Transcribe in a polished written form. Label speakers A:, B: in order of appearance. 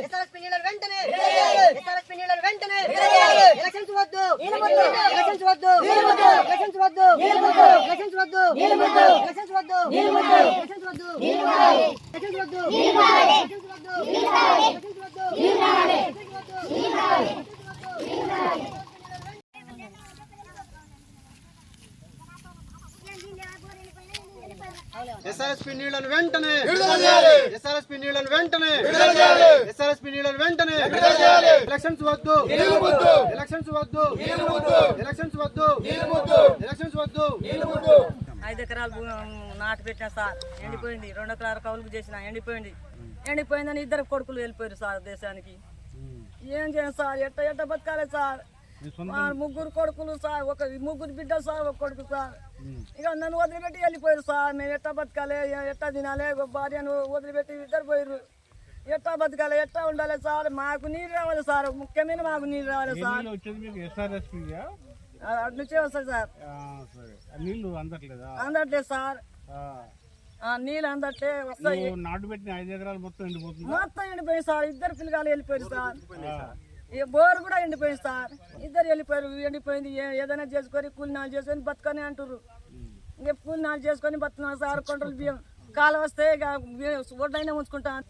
A: SRSP నీళ్ళను వెంటనే SRSP నీళ్ళను వెంటనే ఎలక్షన్స్ వద్దు ఎలక్షన్స్ వద్దు ఎలక్షన్స్ వద్దు ఎలక్షన్స్ వద్దు ఎలక్షన్స్ వద్దు ఎలక్షన్స్ వద్దు ఎలక్షన్స్ వద్దు ఎలక్షన్స్ వద్దు ఎస్ఆర్ఎస్పీ నీళ్ళను వెంటనే ఎస్ఆర్ఎస్పీ నీళ్ళను వెంటనే ఎస్ఆర్ఎస్పీ నీళ్ళను వెంటనే ఎలక్షన్స్ వద్దు ఎలక్షన్స్ వద్దు ఎలక్షన్స్ వద్దు ఎలక్షన్స్ వద్దు
B: 5 ఎకరాలు నాటు పెట్టినా సార్ ఎండిపోయింది. 2 ఎకరాల కౌలుకు చేసిన ఎండిపోయిందని 2 కొడుకులు వెళ్ళిపోయారు సార్ దేశానికి. ఏం చేయాలి సార్? ఎట్ట బతకాలి సార్? 3 కొడుకులు సార్, 3 బిడ్డలు సార్, 1 కొడుకు సార్. ఇక నన్ను వదిలిపెట్టి వెళ్ళిపోయారు సార్. మేము ఎట్టా బతకాలి, ఎట్టా తినాలి? భార్యను వదిలిపెట్టి 2 పోయారు. ఎట్టా బతకాలి, ఎట్టా ఉండాలి సార్? మాకు నీళ్ళు రావాలి సార్, ముఖ్యమైన మాకు నీళ్ళు రావాలి సార్. అటు నుంచే వస్తాయి సార్. అందట్లేదు సార్, నీళ్ళు అందట్లే వస్తాయి.
C: నాటు పెట్టిన 5 ఎకరాలు మొత్తం
B: ఎండిపోయింది సార్. 2 పిల్లగాలు వెళ్ళిపోయారు సార్. బోరు కూడా ఎండిపోయింది సార్. 2 వెళ్ళిపోయారు. ఎండిపోయింది. ఏదైనా చేసుకొని కూలినాలు చేసుకొని బతకని అంటారు. ఇంక కూలినాలు చేసుకొని బతుకున్నాను సార్. కొండలు బియ్యం కాలు వస్తే ఇక ఒడ్డైనా ఉంచుకుంటాను.